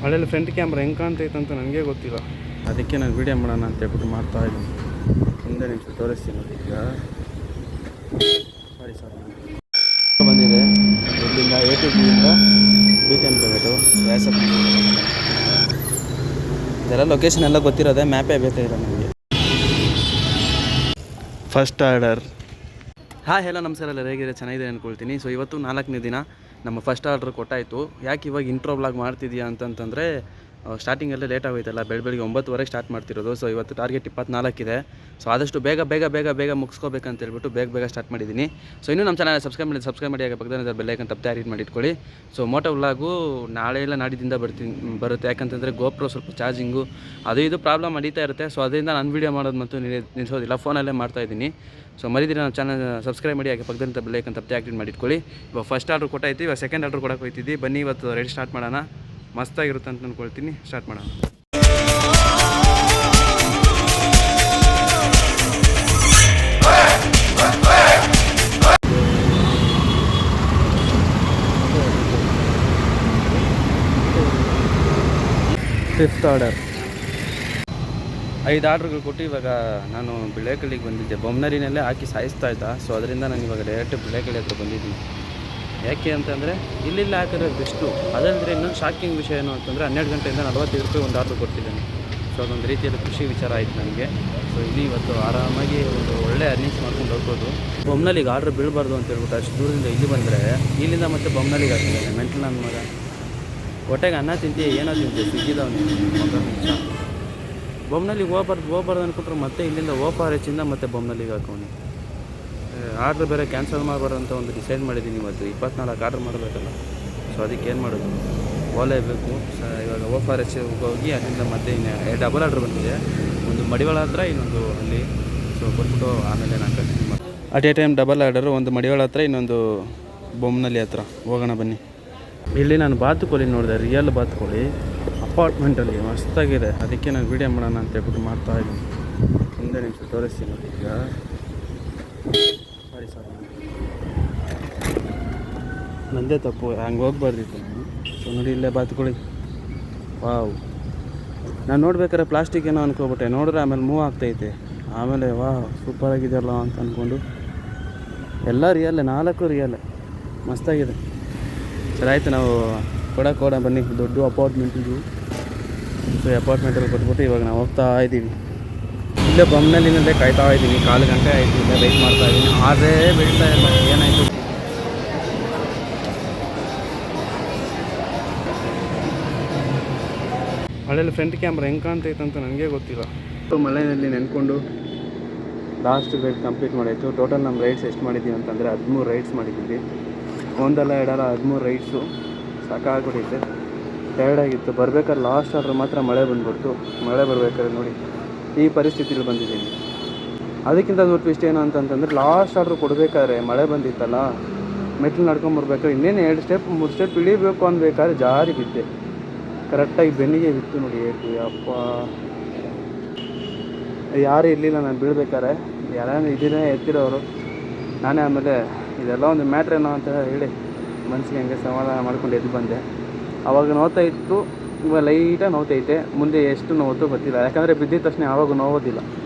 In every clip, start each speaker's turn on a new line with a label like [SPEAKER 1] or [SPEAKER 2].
[SPEAKER 1] ಹಳೆಯಲ್ಲಿ front camera ಹೆಂಗೆ ಕಾಣ್ತೈತೆ ಅಂತ ನನಗೆ ಗೊತ್ತಿಲ್ಲ, ಅದಕ್ಕೆ ನಾನು ವೀಡಿಯೋ ಮಾಡೋಣ ಅಂತ ಹೇಳ್ಬಿಟ್ಟು ಮಾಡ್ತಾ ಇದ್ದೀನಿ. ಹಿಂದೆ ನಿಮಿಷ ತೋರಿಸ್ತೀನಿ ನೋಡಿ. ಈಗ ಸಾರಿ ಬಂದಿದೆ ಇಲ್ಲಿಂದ ATPಯಿಂದ BTM ಪೇಮೆಂಟು ವ್ಯಾಸಪ್. ಇದೆಲ್ಲ ಲೊಕೇಶನ್ ಎಲ್ಲ ಗೊತ್ತಿರೋದೆ, ಮ್ಯಾಪೇ ಬೇಕಾಗಿಲ್ಲ ನನಗೆ. First order. ಹೆಲೋ ನಮಸ್ಕಾರ ಎಲ್ಲ, ಹೇಗಿದೆ? ಚೆನ್ನಾಗಿದೆ ಅಂದ್ಕೊಳ್ತೀನಿ. ಸೊ ಇವತ್ತು 4ನೇ ದಿನ ನಮ್ಮ ಫಸ್ಟ್ ಆರ್ಡ್ರ್ ಕೊಟ್ಟಾಯಿತು. ಯಾಕೆ ಇವಾಗ ಇಂಟ್ರೋ ವ್ಲಾಗ್ ಮಾಡ್ತಿದ್ಯಾ ಅಂತಂತಂದರೆ, ಸ್ಟಾರ್ಟಿಂಗಲ್ಲೇ ಲೇಟ್ ಆಗೋಯ್ತಲ್ಲ, ಬೆಳಗ್ಗೆ 9:30 ಸ್ಟಾರ್ಟ್ ಮಾಡ್ತಿರೋದು. ಸೊ ಇವತ್ತು ಟಾರ್ಗೆಟ್ 24 ಇದೆ. ಸೊ ಆದಷ್ಟು ಬೇಗ ಮುಗಿಸ್ಕೋಬೇಕಂತ ಹೇಳ್ಬಿಟ್ಟು ಬೇಗ ಸ್ಟಾರ್ಟ್ ಮಾಡಿದ್ದೀನಿ. ಸೊ ಇನ್ನೂ ನಮ್ಮ ಚಾನಲ್ ಸಬ್ಸ್ಕ್ರೈಬ್ ಮಾಡಿ, ಪಕ್ಕದಲ್ಲಿ ಬೆಲ್ಲೈಕನ್ ತಪ್ಪದೆ ರೀಡ್ ಮಾಡಿಟ್ಕೊಳ್ಳಿ. ಸೊ ಮೋಟೋ ವ್ಲಾಗು ನಾಳೆ ಇಲ್ಲ ನಾಡಿದ್ದಿಂದ ಬರುತ್ತೆ. ಯಾಕಂತಂದರೆ ಗೋಪ್ರೋ ಸ್ವಲ್ಪ ಚಾರ್ಜಿಂಗು ಅದು ಇದು ಪ್ರಾಬ್ಲಮ್ ನಡೀತಾ ಇರುತ್ತೆ. ಸೊ ಅದರಿಂದ ನಾನು ವೀಡಿಯೋ ಮಾಡೋದು ಮತ್ತು ನಿಲ್ಲಿಸೋದಿಲ್ಲ, ಫೋನಲ್ಲೇ ಮಾಡ್ತಾಯಿದ್ದೀನಿ. ಸೊ ಮರಿದಿರಿ ನಮ್ಮ ಚಾನಲ್ ಸಬ್ಸ್ಕ್ರೈಬ್ ಮಾಡಿ, ಹಾಗೆ ಪಕ್ಕದಂತ ಬೆಲ್ಲೈಕನ್ ತಪ್ಪದೆ ಆಕ್ಟಿವೇಟ್ ಮಾಡಿಟ್ಕೊಳ್ಳಿ. ಇವಾಗ ಫಸ್ಟ್ ಆರ್ಡ್ರ್ ಕೊಟ್ಟಾಯ್ತು, ಇವಾಗ ಸೆಕೆಂಡ್ ಆರ್ಡ್ರ್ ಕೊಡೋಕೆ ಹೋಗ್ತಿದ್ವಿ. ಬನ್ನಿ ಇವತ್ತು ರೆಡಿ ಸ್ಟಾರ್ಟ್ ಮಾಡೋಣ. ಮಸ್ತಾಗಿರುತ್ತೆ ಅಂತ ಅಂದ್ಕೊಳ್ತೀನಿ. ಸ್ಟಾರ್ಟ್ ಮಾಡೋಣ. Fifth order. 5 ಆರ್ಡ್ರ್ಗಳು ಕೊಟ್ಟು ಇವಾಗ ನಾನು ಬಿಳೆಕಲ್ಲಿಗೆ ಬಂದಿದ್ದೆ. ಬೊಮ್ಮನರಿನಲ್ಲೇ ಹಾಕಿ ಸಾಯಿಸ್ತಾ ಇದ್ದ. ಸೊ ಅದರಿಂದ ನಾನು ಇವಾಗ ಡೈರೆಕ್ಟ್ ಬಿಳೆಕಲ್ಲಿ ಹತ್ರ ಬಂದಿದ್ದೀನಿ. ಯಾಕೆ ಅಂತಂದರೆ ಇಲ್ಲಿಲ್ಲ ಹಾಕಿರೋದು ಬೆಸ್ಟು. ಅದಂದರೆ ಇನ್ನೊಂದು ಶಾಕಿಂಗ್ ವಿಷಯ ಏನು ಅಂತಂದರೆ, 12 ಗಂಟೆಯಿಂದ 45 ರೂಪಾಯಿ ಒಂದು ಆರ್ಡ್ರ್ ಕೊಡ್ತಿದ್ದಾನೆ. ಸೊ ಅದೊಂದು ರೀತಿಯಲ್ಲಿ ಖುಷಿ ವಿಚಾರ ಆಯಿತು ನನಗೆ. ಸೊ ಇಲ್ಲಿ ಇವತ್ತು ಆರಾಮಾಗಿ ಒಂದು ಒಳ್ಳೆ ಅರ್ನಿಂಗ್ಸ್ ಮಾಡ್ಕೊಂಡು ಹೋಗ್ಬೋದು. ಬೊಮ್ಮನಲ್ಲಿಗೆ ಆರ್ಡ್ರ್ ಬೀಳಬಾರ್ದು ಅಂತ ಹೇಳ್ಬಿಟ್ಟು ಅಷ್ಟು ದೂರದಿಂದ ಇಲ್ಲಿ ಬಂದರೆ, ಇಲ್ಲಿಂದ ಮತ್ತೆ ಬೊಮ್ಮನಲ್ಲಿಗೆ ಹಾಕಿದ್ದಾನೆ. ಮೆಂಟಲ್ ನನ್ನ ಮಗ. ಹೊಟ್ಟೆಗೆ ಅನ್ನ ತಿಂತೀಯ ಏನೋ ತಿಂತೀಯ, ಸಿಕ್ಕಿದವನು ಮಗ ನಿಮಿಷ. ಬೊಮ್ಮನಲ್ಲಿಗೆ ಹೋಗ್ಬಾರ್ದು ಅಂದ್ಕೊಟ್ರೆ ಮತ್ತೆ ಇಲ್ಲಿಂದ OPRH ಮತ್ತೆ ಬೊಮ್ಮನಲ್ಲಿಗೆ ಹಾಕೋನು. ಆರ್ಡ್ರ್ ಬೇರೆ ಕ್ಯಾನ್ಸಲ್ ಮಾಡಬಾರ್ದು ಅಂತ ಒಂದು ಡಿಸೈಡ್ ಮಾಡಿದ್ದೀನಿ. ಇವತ್ತು 24 ಆರ್ಡ್ರ್ ಮಾಡಬೇಕಲ್ಲ. ಸೊ ಅದಕ್ಕೆ ಏನು ಮಾಡೋದು, ಹೋಗಲೇಬೇಕು. ಇವಾಗ OPRH ಹೋಗಿ ಅಲ್ಲಿಂದ ಮತ್ತೆ ಡಬಲ್ ಆರ್ಡ್ರ್ ಬಂದಿದೆ. ಒಂದು ಮಡಿವಾಳ ಹತ್ರ, ಇನ್ನೊಂದು ಅಲ್ಲಿ. ಸೊ ಕೊಟ್ಬಿಟ್ಟು ಆಮೇಲೆ ನಾನು ಕಂಟಿನ್ಯೂ ಮಾಡಿ. At A time double order, ಒಂದು ಮಡಿವಾಳ ಹತ್ರ, ಇನ್ನೊಂದು ಬೊಮ್ಮನಳ್ಳಿ ಹತ್ರ. ಹೋಗೋಣ ಬನ್ನಿ. ಇಲ್ಲಿ ನಾನು ಬಾತುಕೋಳಿ ನೋಡಿದೆ, ರಿಯಲ್ ಬಾತುಕೋಳಿ ಅಪಾರ್ಟ್ಮೆಂಟಲ್ಲಿ ಮಸ್ತಾಗಿದೆ. ಅದಕ್ಕೆ ನಾನು ವೀಡಿಯೋ ಮಾಡೋಣ ಅಂತ ಹೇಳ್ಬಿಟ್ಟು ಮಾಡ್ತಾಯಿದ್ದೀನಿ. ಹಿಂದೆ ನಿಮಿಷ ತೋರಿಸ್ತೀನಿ ನೋಡಿ. ಈಗ ಸಾರಿ ನಂದೇ ತಪ್ಪು, ಹಂಗೆ ಹೋಗ್ಬಾರ್ದಿತ್ತು ನಾನು. ಸೊ ನೋಡಿ ಇಲ್ಲೇ ಬಾತುಕೋಳಿ. ವಾವ್, ನಾನು ನೋಡ್ಬೇಕಾದ್ರೆ ಪ್ಲಾಸ್ಟಿಕ್ ಏನೋ ಅನ್ಕೋಬಿಟ್ಟೆ, ನೋಡಿದ್ರೆ ಆಮೇಲೆ ಮೂವ್ ಆಗ್ತೈತೆ. ಆಮೇಲೆ ಸೂಪರಾಗಿದೆಯಲ್ಲ ಅಂತ ಅಂದ್ಕೊಂಡು ಎಲ್ಲ ರಿಯಲ್ಲೇ, 4 ರಿಯಲ್ಲೇ, ಮಸ್ತಾಗಿದೆ. ಸರಿ ಆಯಿತು, ನಾವು ಕೊಡ ಬನ್ನಿ ದೊಡ್ಡ ಅಪಾರ್ಟ್ಮೆಂಟಿಗೂ. ಸೊ ಅಪಾರ್ಟ್ಮೆಂಟಲ್ಲಿ ಕೊಟ್ಬಿಟ್ಟು ಇವಾಗ ನಾವು ಹೋಗ್ತಾ ಇದ್ದೀವಿ. ಇಲ್ಲೇ ಬೊಮ್ಮನಲ್ಲಿನಲ್ಲೇ ಕಾಯ್ತಾ ಇದ್ದೀನಿ. 4 ಗಂಟೆ ಆಯಿತು, ಇಲ್ಲೇ ವೆಯ್ಟ್ ಮಾಡ್ತಾ ಇದ್ದೀನಿ. ಆದ್ರೆ ಬೀಳ್ತಾ ಇಲ್ಲ, ಏನಾಯಿತು? ಹಳೆಯಲ್ಲಿ ಫ್ರಂಟ್ ಕ್ಯಾಮ್ರಾ ಹೆಂಗೆ ಕಾಣ್ತೈತೆ ಅಂತ ನನಗೆ ಗೊತ್ತಿಲ್ಲ. ಮಳೆಯಲ್ಲಿ ನೆನ್ಕೊಂಡು ಲಾಸ್ಟ್ ರೈಡ್ ಕಂಪ್ಲೀಟ್ ಮಾಡಾಯಿತು. ಟೋಟಲ್ ನಮ್ಮ ರೈಡ್ಸ್ ಎಷ್ಟು ಮಾಡಿದ್ದೀವಿ ಅಂತಂದರೆ 13 ರೈಡ್ಸ್ ಮಾಡಿದ್ದೀವಿ. ಒಂದಲ್ಲ ಎರಡಲ್ಲ 13 ರೈಡ್ಸು. ಸಾಕಾಗ್ಬಿಟ್ಟಿದೆ, ಟಯರ್ಡಾಗಿತ್ತು. ಬರ್ಬೇಕಾದ್ರೆ ಲಾಸ್ಟ್ ಆರ್ಡ್ರ್ ಮಾತ್ರ ಮಳೆ ಬಂದ್ಬಿಡ್ತು. ಮಳೆ ಬರ್ಬೇಕಾದ್ರೆ ನೋಡಿ ಈ ಪರಿಸ್ಥಿತಿಲಿ ಬಂದಿದ್ದೀನಿ. ಅದಕ್ಕಿಂತ ದೊಡ್ಡ ಟ್ವಿಸ್ಟ್ ಏನು ಅಂತಂತಂದರೆ, ಲಾಸ್ಟ್ ಆರ್ಡ್ರ್ ಕೊಡಬೇಕಾದ್ರೆ ಮಳೆ ಬಂದಿತ್ತಲ್ಲ, ಮೆಟ್ಲು ನಡ್ಕೊಂಬರ್ಬೇಕಾದ್ರೆ ಇನ್ನೇನು 2 ಸ್ಟೆಪ್ 3 ಸ್ಟೆಪ್ ಇಳಿಬೇಕು ಅನ್ಬೇಕಾದ್ರೆ ಜಾರಿ ಬಿದ್ದೆ. ಕರೆಕ್ಟಾಗಿ ಬೆನ್ನಿಗೆ ಬಿತ್ತು ನೋಡಿ ಏಟು. ಅಪ್ಪ, ಯಾರೂ ಇರಲಿಲ್ಲ ನಾನು ಬೀಳ್ಬೇಕಾದ್ರೆ. ಯಾರು ಇದನ್ನೇ ಎತ್ತಿರೋರು ನಾನೇ. ಆಮೇಲೆ ಇದೆಲ್ಲ ಒಂದು ಮ್ಯಾಟ್ರ್ ಏನೋ ಅಂತ ಹೇಳಿ ಮನಸ್ಸಿಗೆ ಹಂಗೆ ಸಮಾಧಾನ ಮಾಡ್ಕೊಂಡು ಎದ್ದು ಬಂದೆ. ಆವಾಗ ನೋವ್ತಾ ಇತ್ತು, ಇವಾಗ ಲೈಟಾಗಿ ನೋವ್ತೈತೆ. ಮುಂದೆ ಎಷ್ಟು ನೋವುತ್ತೋ ಗೊತ್ತಿಲ್ಲ, ಯಾಕಂದರೆ ಬಿದ್ದಿದ ತಕ್ಷಣ ಯಾವಾಗ ನೋವೋದಿಲ್ಲ,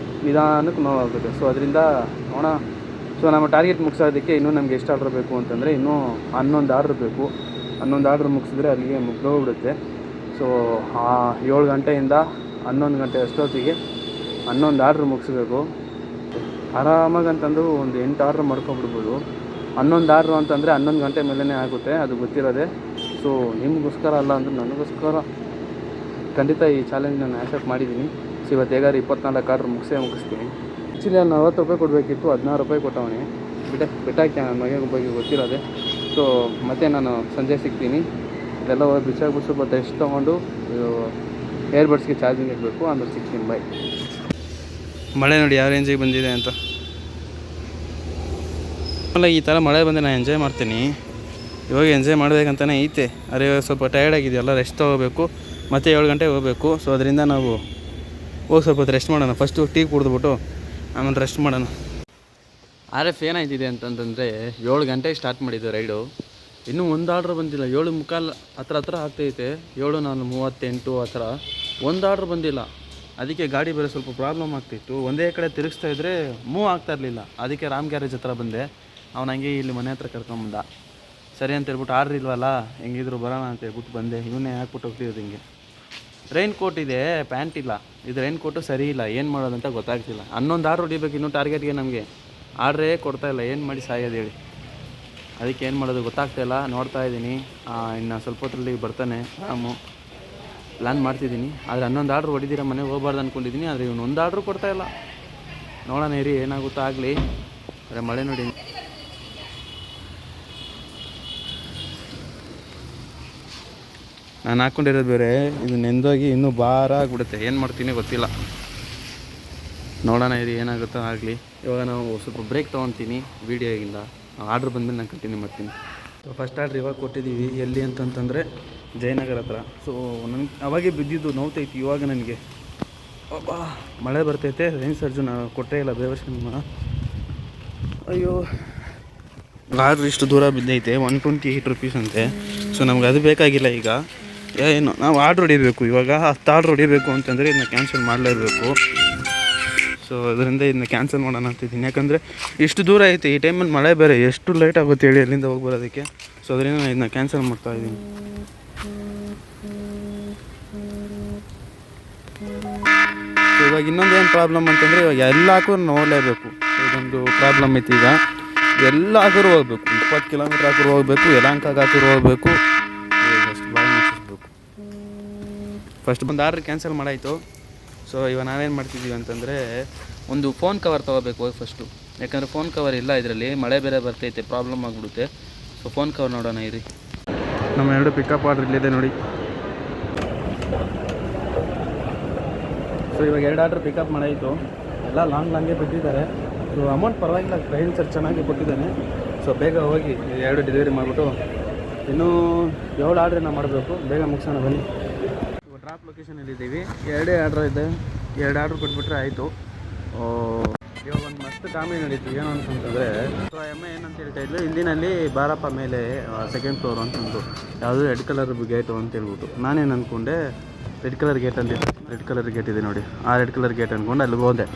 [SPEAKER 1] ನಿಧಾನಕ್ಕೆ ನೋವಾಗುತ್ತೆ. ಸೊ ಅದರಿಂದ ನೋಡೋಣ. ಸೊ ನಮ್ಮ ಟಾರ್ಗೆಟ್ ಮುಗಿಸೋದಕ್ಕೆ ಇನ್ನೂ ನಮಗೆ ಎಷ್ಟು ಆರ್ಡ್ರ್ ಬೇಕು ಅಂತಂದರೆ, ಇನ್ನೂ 11 ಆರ್ಡ್ರ್ ಬೇಕು. 11 ಆರ್ಡ್ರ್ ಮುಗಿಸಿದ್ರೆ ಅಲ್ಲಿಗೆ ಮುಗಿದೋಗ್ಬಿಡುತ್ತೆ. ಸೊ 7 ಗಂಟೆಯಿಂದ 11 ಗಂಟೆ ಅಷ್ಟೊತ್ತಿಗೆ 11 ಆರ್ಡ್ರ್ ಮುಗಿಸ್ಬೇಕು. ಆರಾಮಾಗಿ ಅಂತಂದು ಒಂದು 8 ಆರ್ಡ್ರ್ ಮಾಡ್ಕೊಬಿಡ್ಬೋದು. 11 ಆರ್ಡ್ರು ಅಂತಂದರೆ 11 ಗಂಟೆ ಮೇಲೇ ಆಗುತ್ತೆ, ಅದು ಗೊತ್ತಿರೋದೆ. ಸೊ ನಿಮಗೋಸ್ಕರ ಅಲ್ಲ ಅಂದ್ರೆ ನನಗೋಸ್ಕರ ಖಂಡಿತ ಈ ಚಾಲೆಂಜ್ ನಾನು ಆಕ್ಸೆಪ್ಟ್ ಮಾಡಿದ್ದೀನಿ. ಸೊ ಇವತ್ತು ಹೇಗಾದ್ರೆ 24 ಆರ್ಡ್ರ್ ಮುಗಿಸ್ತೀನಿ. ಆ್ಯಕ್ಚುಲಿ ನಾನು 40 ರೂಪಾಯಿ ಕೊಡಬೇಕಿತ್ತು, 16 ರೂಪಾಯಿ ಕೊಟ್ಟವನಿ. ಬಿಟ್ಟಾಕಿ ನನ್ನ ಮನೆಗೆ ಬಗ್ಗೆ ಗೊತ್ತಿರೋದೆ. ಸೊ ಮತ್ತೆ ನಾನು ಸಂಜೆ ಸಿಗ್ತೀನಿ. ಇದೆಲ್ಲ ಹೋಗಿ ಬಿಸಾಕ್ಬಿಟ್ಟು ಸ್ವಲ್ಪ ರೆಸ್ಟ್ ತೊಗೊಂಡು ಏರ್ಬಡ್ಸ್ಗೆ ಚಾರ್ಜಿಂಗ್ ಇರಬೇಕು, ಆಮೇಲೆ ಸಿಗ್ತೀನಿ. ಬಾಯ್. ಮಳೆ ನೋಡಿ ಯಾವ ರೇಂಜಿಗೆ ಬಂದಿದೆ ಅಂತ. ಈ ಥರ ಮಳೆ ಬಂದರೆ ನಾನು ಎಂಜಾಯ್ ಮಾಡ್ತೀನಿ. ಇವಾಗ ಎಂಜಾಯ್ ಮಾಡಬೇಕಂತಲೇ ಐತೆ. ಅರೆ ಸ್ವಲ್ಪ ಟಯರ್ಡ್ ಆಗಿದೆಯಲ್ಲ, ರೆಸ್ಟ್ ತೊಗೋಬೇಕು. ಮತ್ತು 7 ಗಂಟೆಗೆ ಹೋಗಬೇಕು. ಸೊ ಅದರಿಂದ ನಾವು ಹೋಗಿ ಸ್ವಲ್ಪ ಹೊತ್ತು ರೆಸ್ಟ್ ಮಾಡೋಣ. ಫಸ್ಟು ಟೀ ಕುಡಿದ್ಬಿಟ್ಟು ಆಮೇಲೆ ರೆಸ್ಟ್ ಮಾಡೋಣ. RF ಏನಾಯ್ತಿದೆ ಅಂತಂತಂದರೆ, 7 ಗಂಟೆಗೆ ಸ್ಟಾರ್ಟ್ ಮಾಡಿದ್ದು ರೈಡು. ಇನ್ನೂ ಒಂದು ಆರ್ಡ್ರ್ ಬಂದಿಲ್ಲ. 7:45 ಹತ್ರ ಆಗ್ತೈತೆ. 7:38 ಆ ಥರ. ಒಂದು ಆರ್ಡ್ರ್ ಬಂದಿಲ್ಲ. ಅದಕ್ಕೆ ಗಾಡಿ ಬೇರೆ ಸ್ವಲ್ಪ ಪ್ರಾಬ್ಲಮ್ ಆಗ್ತಿತ್ತು. ಒಂದೇ ಕಡೆ ತಿರುಗಿಸ್ತಾ ಇದ್ದರೆ ಮೂವ್ ಆಗ್ತಾ ಇರಲಿಲ್ಲ. ಅದಕ್ಕೆ ರಾಮ್ ಗ್ಯಾರೇಜ್ ಹತ್ರ ಬಂದೆ. ಅವ್ನು ಹಂಗೆ ಇಲ್ಲಿ ಮನೆ ಹತ್ರ ಕರ್ಕೊಂಬಂದ. ಸರಿ ಅಂತ ಹೇಳ್ಬಿಟ್ಟು ಆರ್ಡ್ರ್ ಇಲ್ವಲ್ಲ, ಹೆಂಗಿದ್ರು ಬರೋಣ ಅಂತ ಹೇಳ್ಬಿಟ್ಟು ಬಂದೆ. ಇವನ್ನೇ ಹಾಕ್ಬಿಟ್ಟು ಹೋಗ್ತಿರೋದು ಹಿಂಗೆ. ರೈನ್ ಕೋಟ್ ಇದೆ, ಪ್ಯಾಂಟ್ ಇಲ್ಲ. ಇದು ರೈನ್ ಕೋಟು ಸರಿ ಇಲ್ಲ, ಏನು ಮಾಡೋದಂತ ಗೊತ್ತಾಗ್ತಿಲ್ಲ. 11 ಆರ್ಡ್ರ್ ಹೊಡಿಬೇಕು ಇನ್ನೂ ಟಾರ್ಗೆಟ್ಗೆ. ನಮಗೆ ಆರ್ಡ್ರೇ ಕೊಡ್ತಾಯಿಲ್ಲ, ಏನು ಮಾಡಿ ಸಾಯೋದು ಹೇಳಿ. ಅದಕ್ಕೆ ಏನು ಮಾಡೋದು ಗೊತ್ತಾಗ್ತಾಯಿಲ್ಲ. ನೋಡ್ತಾ ಇದ್ದೀನಿ, ಇನ್ನು ಸ್ವಲ್ಪ ಹೊತ್ತರಲ್ಲಿ ಬರ್ತಾನೆ ರಾಮು. ಪ್ಲ್ಯಾನ್ ಮಾಡ್ತಿದ್ದೀನಿ. ಆದರೆ 11 ಆರ್ಡ್ರ್ ಹೊಡಿದಿರ ಮನೆಗೆ ಹೋಗ್ಬಾರ್ದು ಅಂದ್ಕೊಂಡಿದ್ದೀನಿ. ಆದರೆ ಇವನು ಒಂದು ಆರ್ಡ್ರು ಕೊಡ್ತಾಯಿಲ್ಲ. ನೋಡೋಣ ಇರಿ ಏನಾಗುತ್ತೋ ಆಗಲಿ. ಆದರೆ ಮಳೆ ನೋಡಿ, ನಾನು ಹಾಕ್ಕೊಂಡಿರೋದು ಬೇರೆ, ಇದು ನೆಂದೋಗಿ ಇನ್ನೂ ಭಾರ ಆಗಿಬಿಡುತ್ತೆ. ಏನು ಮಾಡ್ತೀನಿ ಗೊತ್ತಿಲ್ಲ. ನೋಡೋಣ ಇರಿ ಏನಾಗುತ್ತೋ ಆಗಲಿ. ಇವಾಗ ನಾವು ಸ್ವಲ್ಪ ಬ್ರೇಕ್ ತೊಗೊತೀನಿ ವೀಡಿಯೋಗಿಂದ. ಆರ್ಡ್ರ್ ಬಂದಮೇಲೆ ನಾನು ಕಂಟಿನ್ಯೂ ಮಾಡ್ತೀನಿ. ಫಸ್ಟ್ ಆರ್ಡ್ರ್ ಇವಾಗ ಕೊಟ್ಟಿದ್ದೀವಿ. ಎಲ್ಲಿ ಅಂತಂತಂದರೆ ಜಯನಗರ ಹತ್ರ. ಸೊ ನನಗೆ ಅವಾಗೇ ಬಿದ್ದಿದ್ದು ನೋವ್ತೈತಿ ಇವಾಗ ನನಗೆ. ಮಳೆ ಬರ್ತೈತೆ. ರೈನ್ ಸರ್ಜು ನಾನು ಕೊಟ್ಟೇ ಇಲ್ಲ ಬೇವರ್ಷನ್. ಅಯ್ಯೋ, ಆರ್ಡ್ರ್ ಇಷ್ಟು ದೂರ ಬಿದ್ದೈತೆ. 128 ರುಪೀಸ್ ಅಂತೆ. ಸೊ ನಮ್ಗೆ ಅದು ಬೇಕಾಗಿಲ್ಲ ಈಗ. ಏನು ನಾವು ಆರ್ಡ್ರ್ ಹೊಡಿಬೇಕು ಇವಾಗ. 10 ಆರ್ಡ್ರ್ ಹೊಡಿಬೇಕು ಅಂತಂದರೆ ಇದನ್ನ ಕ್ಯಾನ್ಸಲ್ ಮಾಡಲೇಬೇಕು. ಸೊ ಅದರಿಂದ ಇದನ್ನ ಕ್ಯಾನ್ಸಲ್ ಮಾಡೋಣ ಅಂತಿದ್ದೀನಿ. ಯಾಕಂದರೆ ಇಷ್ಟು ದೂರ ಐತೆ. ಈ ಟೈಮಲ್ಲಿ ಮಳೆ ಬೇರೆ, ಎಷ್ಟು ಲೇಟ್ ಆಗುತ್ತೆ ಹೇಳಿ ಅಲ್ಲಿಂದ ಹೋಗಿ ಬರೋದಕ್ಕೆ. ಸೊ ಅದರಿಂದ ನಾನು ಇದನ್ನ ಕ್ಯಾನ್ಸಲ್ ಮಾಡ್ತಾಯಿದ್ದೀನಿ. ಸೊ ಇವಾಗ ಇನ್ನೊಂದು ಏನು ಪ್ರಾಬ್ಲಮ್ ಅಂತಂದರೆ, ಇವಾಗ ಎಲ್ಲ ಹಾಕೋರು ನೋಡಲೇಬೇಕು. ಇದೊಂದು ಪ್ರಾಬ್ಲಮ್ ಐತಿ. ಈಗ ಎಲ್ಲ ಹಾಕೋರು ಹೋಗ್ಬೇಕು. 20 ಕಿಲೋಮೀಟ್ರ್ ಹಾಕೋರು ಹೋಗಬೇಕು. ಯಲಹಂಕಕ್ಕೆ ಹಾಕೋರು ಹೋಗಬೇಕು. ಅಷ್ಟು ಭಾಳ ಮುಗಿಸ್ಬೇಕು. ಫಸ್ಟ್ ಬಂದು ಆರ್ಡ್ರ್ ಕ್ಯಾನ್ಸಲ್ ಮಾಡಾಯಿತು. ಸೊ ಇವಾಗ ನಾವೇನು ಮಾಡ್ತಿದ್ದೀವಿ ಅಂತಂದರೆ, ಒಂದು ಫೋನ್ ಕವರ್ ತೊಗೋಬೇಕು ಫಸ್ಟು. ಯಾಕಂದರೆ ಫೋನ್ ಕವರ್ ಇಲ್ಲ ಇದರಲ್ಲಿ. ಮಳೆ ಬೇರೆ ಬರ್ತೈತೆ, ಪ್ರಾಬ್ಲಮ್ ಆಗಿಬಿಡುತ್ತೆ. ಸೊ ಫೋನ್ ಕವರ್ ನೋಡೋಣ ಇರಿ. ನಮ್ಮ 2 ಪಿಕಪ್ ಆರ್ಡ್ರ್ ಇಲ್ಲಿದೆ ನೋಡಿ. ಸೊ ಇವಾಗ 2 ಆರ್ಡ್ರ್ ಪಿಕಪ್ ಮಾಡಾಯಿತು. ಎಲ್ಲ ಲಾಂಗೇ ಬಿಟ್ಟಿದ್ದಾರೆ. ಸೊ ಅಮೌಂಟ್ ಪರವಾಗಿಲ್ಲ, ಟ್ರೈನ್ ಸರ್ ಚೆನ್ನಾಗಿ ಕೊಟ್ಟಿದ್ದಾನೆ. ಸೊ ಬೇಗ ಹೋಗಿ 2 ಡೆಲಿವರಿ ಮಾಡಿಬಿಟ್ಟು ಇನ್ನೂ 7 ಆರ್ಡ್ರನ್ನ ಮಾಡಬೇಕು. ಬೇಗ ಮುಗಿಸೋಣ ಬನ್ನಿ. ಡ್ರಾಪ್ ಲೊಕೇಶನಲ್ಲಿದ್ದೀವಿ. 2 ಆರ್ಡ್ರ್ ಇದೆ. 2 ಆರ್ಡ್ರ್ ಕೊಟ್ಬಿಟ್ರೆ ಆಯಿತು. ಇವಾಗ ಒಂದು ಮಸ್ತ್ ಕಾಮಿಡಿ ನಡೀತು. ಏನು ಅಂತಂತಂದರೆ, ಸೊ ಅಮ್ಮ ಏನಂತ ಹೇಳ್ತಾ ಇದ್ಲು, ಹಿಂದಿನಲ್ಲಿ ಬಾರಪ್ಪ ಮೇಲೆ 2nd ಫ್ಲೋರ್ ಅಂತಂದು, ಯಾವುದೋ ರೆಡ್ ಕಲರ್ ಗೇಟು ಅಂತ ಹೇಳ್ಬಿಟ್ಟು. ನಾನೇನು ಅಂದ್ಕೊಂಡೆ, ರೆಡ್ ಕಲರ್ ಗೇಟ್ ಅಂತಿದ್ದೆ. ರೆಡ್ ಕಲರ್ ಗೇಟ್ ಇದೆ ನೋಡಿ, ಆ ರೆಡ್ ಕಲರ್ ಗೇಟ್ ಅಂದ್ಕೊಂಡು ಅಲ್ಲಿಗೆ ಹೋದೆ.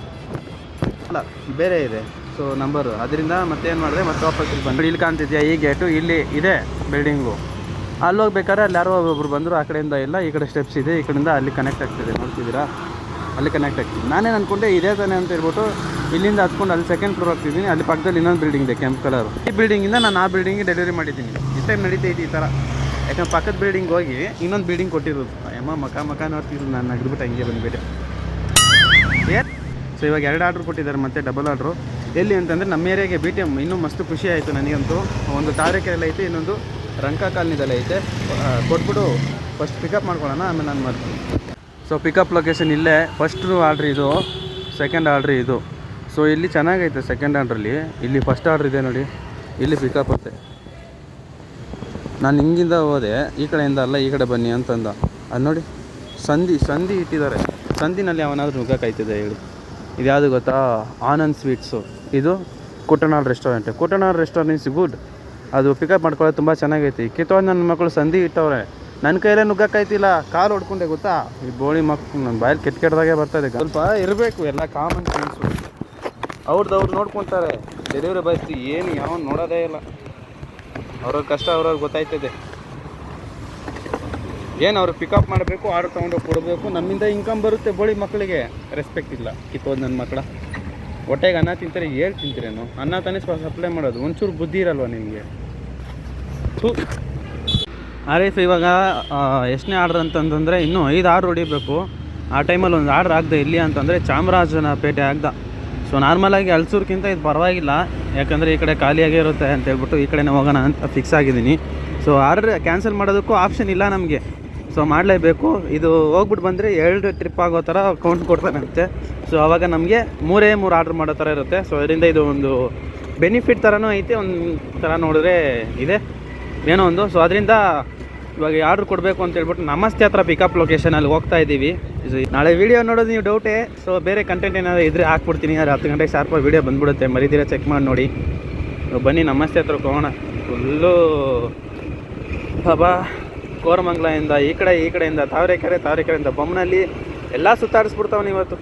[SPEAKER 1] ಅಲ್ಲ, ಬೇರೆ ಇದೆ ಸೊ ನಂಬರು. ಅದರಿಂದ ಮತ್ತೇನು ಮಾಡಿದೆ, ಮತ್ತೆ ವಾಪಸ್ ಇಲ್ಲಿ ಬಂದು ಇಲ್ಲಿ ಕಾಣ್ತಿದ್ಯಾ ಈ ಗೇಟು, ಇಲ್ಲಿ ಇದೆ ಬಿಲ್ಡಿಂಗು. ಅಲ್ಲಿ ಹೋಗ್ಬೇಕಾದ್ರೆ ಅಲ್ಲಿ ಯಾರೋ ಒಬ್ಬರು ಬಂದರು. ಆ ಕಡೆಯಿಂದ ಇಲ್ಲ, ಈ ಕಡೆ ಸ್ಟೆಪ್ಸ್ ಇದೆ, ಈ ಕಡೆಯಿಂದ ಅಲ್ಲಿ ಕನೆಕ್ಟ್ ಆಗ್ತಿದೆ. ನೋಡ್ತಿದ್ದೀರಾ, ಅಲ್ಲಿ ಕನೆಕ್ಟ್ ಆಗ್ತಿದೆ. ನಾನೇನು ಅಂದ್ಕೊಂಡೆ ಇದೇ ತಾನೆ ಅಂತ ಹೇಳ್ಬಿಟ್ಟು ಇಲ್ಲಿಂದ ಹತ್ಕೊಂಡು ಅಲ್ಲಿ 2nd ಫ್ಲೋರ್ ಹೋಗ್ತಿದ್ದೀನಿ. ಅಲ್ಲಿ ಪಕ್ಕದಲ್ಲಿ ಇನ್ನೊಂದು ಬಿಲ್ಡಿಂಗ್ ಇದೆ ಕೆಂಪು ಕಲರು. ಈ ಬಿಲ್ಡಿಂಗಿಂದ ನಾನು ಆ ಬಿಲ್ಡಿಂಗಿಗೆ ಡೆಲಿವರಿ ಮಾಡಿದ್ದೀನಿ. ಈ ಟೈಮ್ ನಡೀತೈತಿ ಈ ಥರ. ಯಾಕಂದ್ರೆ ಪಕ್ಕದ ಬಿಲ್ಡಿಂಗ್ ಹೋಗಿ ಇನ್ನೊಂದು ಬಿಲ್ಡಿಂಗ್ ಕೊಟ್ಟಿರೋದು. ಅಮ್ಮ ಮಕ ನೋಡ್ತಿದ್ರು. ನಾನು ನಗ್ದುಬಿಟ್ಟು ಹಂಗೆ ಬಂದುಬಿಟ್ಟೆ. ಸೊ ಇವಾಗ 2 ಆರ್ಡ್ರ್ ಕೊಟ್ಟಿದ್ದಾರೆ, ಮತ್ತೆ ಡಬಲ್ ಆರ್ಡ್ರು. ಎಲ್ಲಿ ಅಂತಂದರೆ ನಮ್ಮ ಏರಿಯಾಗೆ BTM. ಇನ್ನೂ ಮಸ್ತ್ ಖುಷಿ ಆಯಿತು ನನಗಂತೂ. ಒಂದು ತಾರೆಕೆರೆಲ್ಲ ಐತೆ, ಇನ್ನೊಂದು ರಂಕ ಕಾಲನಿದೆಲ್ಲ ಐತೆ. ಕೊಟ್ಬಿಟ್ಟು ಫಸ್ಟ್ ಪಿಕಪ್ ಮಾಡ್ಕೊಳ್ಳೋಣ, ಆಮೇಲೆ ನಾನು ಮಾಡ್ತೀನಿ. ಸೊ ಪಿಕಪ್ ಲೊಕೇಶನ್ ಇಲ್ಲೇ. ಫಸ್ಟ್ ಆರ್ಡ್ರ್ ಇದು, 2nd ಆರ್ಡ್ರ್ ಇದು. ಸೊ ಇಲ್ಲಿ ಚೆನ್ನಾಗೈತೆ 2nd ಆರ್ಡ್ರಲ್ಲಿ. ಇಲ್ಲಿ ಫಸ್ಟ್ ಆರ್ಡ್ರ್ ಇದೆ ನೋಡಿ, ಇಲ್ಲಿ ಪಿಕಪ್ ಅಂತೆ. ನಾನು ಹಿಂಗಿಂದ ಹೋದೆ, ಈ ಕಡೆಯಿಂದ ಅಲ್ಲ ಈ ಕಡೆ ಬನ್ನಿ ಅಂತಂದ. ಅದು ನೋಡಿ ಸಂಧಿ ಇಟ್ಟಿದ್ದಾರೆ. ಸಂಧಿನಲ್ಲಿ ಅವನಾದರೂ ನುಗ್ಗಕ್ಕಾಯ್ತದೆ ಹೇಳಿ. ಇದು ಯಾವುದು ಗೊತ್ತಾ, ಆನಂದ್ ಸ್ವೀಟ್ಸು. ಇದು Kuttanad restaurant. Kuttanad restaurant is good. ಅದು ಪಿಕಪ್ ಮಾಡ್ಕೊಳ್ಳೋದು ತುಂಬ ಚೆನ್ನಾಗೈತಿ. ಕಿತ್ತೋದು ನನ್ನ ಮಕ್ಕಳು ಸಂಧಿ ಇಟ್ಟವ್ರೆ. ನನ್ನ ಕೈಯಲ್ಲೇ ನುಗ್ಗಕ್ಕಾಯ್ತಿಲ್ಲ, ಕಾಲು ಹೊಡ್ಕೊಂಡೆ ಗೊತ್ತಾ. ಈ ಬೋಳಿ ಮಕ್ಕಳು ನನ್ನ ಬಾಯಲ್ಲಿ ಕೆಟ್ಟದಾಗೆ ಬರ್ತದೆ. ಸ್ವಲ್ಪ ಇರಬೇಕು ಎಲ್ಲ ಕಾಮನ್ ಸೆನ್ಸು. ಅವ್ರದ್ದು ನೋಡ್ಕೊತಾರೆ. ಡೆಲಿವರಿ ಬಾಯ್ಸ್ ಏನು ಯಾವನು ನೋಡೋದೇ ಇಲ್ಲ. ಅವ್ರವ್ರ ಕಷ್ಟ ಅವ್ರವ್ರಿಗೆ ಗೊತ್ತಾಯ್ತದೆ. ಏನು ಅವ್ರು ಪಿಕಪ್ ಮಾಡಬೇಕು, ಆರ್ಡರ್ ತೊಗೊಂಡೋಗಿ ಕೊಡಬೇಕು. ನಮ್ಮಿಂದ ಇನ್ಕಮ್ ಬರುತ್ತೆ. ಬೋಳಿ ಮಕ್ಕಳಿಗೆ ರೆಸ್ಪೆಕ್ಟ್ ಇಲ್ಲ. ಕಿತ್ತೋದು ನನ್ನ ಮಕ್ಕಳ. ಹೊಟ್ಟೆಗೆ ಅನ್ನ ತಿಂತಾರೆ, ಹೇಳಿ ತಿಂತೀರೇನು? ಅನ್ನ ತಾನೇ ಸಪ್ಲೈ ಮಾಡೋದು. ಒಂಚೂರು ಬುದ್ಧಿ ಇರಲ್ವ ನಿಮಗೆ? ಆರೀಫ್ ಇವಾಗ ಎಷ್ಟನೇ ಆರ್ಡ್ರ್ ಅಂತಂದರೆ, ಇನ್ನೂ 5 ಆರ್ಡ್ರ್ ಹೊಡಿಬೇಕು. ಆ ಟೈಮಲ್ಲಿ ಒಂದು ಆರ್ಡ್ರ್ ಆಗದೆ ಇಲ್ಲಿ ಅಂತಂದರೆ ಚಾಮರಾಜನಪೇಟೆ ಆಗ್ದ. ಸೊ ನಾರ್ಮಲಾಗಿ ಹಲ್ಸೂರ್ಗಿಂತ ಇದು ಪರವಾಗಿಲ್ಲ. ಯಾಕಂದರೆ ಈ ಕಡೆ ಖಾಲಿಯಾಗೇ ಇರುತ್ತೆ ಅಂತ ಹೇಳ್ಬಿಟ್ಟು ಈ ಕಡೆನೇ ಹೋಗೋಣ ಅಂತ ಫಿಕ್ಸ್ ಆಗಿದ್ದೀನಿ. ಸೊ ಆರ್ಡ್ರ್ ಕ್ಯಾನ್ಸಲ್ ಮಾಡೋದಕ್ಕೂ ಆಪ್ಷನ್ ಇಲ್ಲ ನಮಗೆ. ಸೊ ಮಾಡಲೇಬೇಕು. ಇದು ಹೋಗ್ಬಿಟ್ಟು ಬಂದರೆ 2 ಟ್ರಿಪ್ ಆಗೋ ಥರ ಕೌಂಟ್ ಕೊಡ್ತಾನಂತೆ. ಸೊ ಆವಾಗ ನಮಗೆ 3 ಆರ್ಡ್ರ್ ಮಾಡೋ ಥರ ಇರುತ್ತೆ. ಸೊ ಅದರಿಂದ ಇದು ಒಂದು ಬೆನಿಫಿಟ್ ಥರನೂ ಐತೆ, ಒಂದು ಥರ ನೋಡಿದ್ರೆ ಇದೆ ಏನೋ ಒಂದು. ಸೊ ಅದರಿಂದ ಇವಾಗ ಆರ್ಡ್ರ್ ಕೊಡಬೇಕು ಅಂತ ಹೇಳ್ಬಿಟ್ಟು ನಮಸ್ತೆ ಹತ್ರ ಪಿಕಪ್ ಲೊಕೇಶನಲ್ಲಿ ಹೋಗ್ತಾ ಇದ್ದೀವಿ. ನಾಳೆ ವೀಡಿಯೋ ನೋಡೋದು ನೀವು ಡೌಟೇ. ಸೊ ಬೇರೆ ಕಂಟೆಂಟ್ ಏನಾದರೂ ಇದ್ದರೆ ಹಾಕ್ಬಿಡ್ತೀನಿ. ಆದರೆ 10 ಗಂಟೆಗೆ ಶಾರ್ಪಾಗಿ ವೀಡಿಯೋ ಬಂದ್ಬಿಡುತ್ತೆ. ಮರಿದಿರ ಚೆಕ್ ಮಾಡಿ ನೋಡಿ. ಬನ್ನಿ ನಮಸ್ತೆ ಹತ್ರ ಹೋಗೋಣ. ಫುಲ್ಲು ಬಾಬಾ ಕೋರಮಂಗ್ಲದಿಂದ ಈ ಕಡೆಯಿಂದ ತಾವರೆಕೆರೆಯಿಂದ ಬೊಮ್ಮನಹಳ್ಳಿ ಎಲ್ಲ ಸುತ್ತಾಡಿಸ್ಬಿಡ್ತಾವನು ಇವತ್ತು.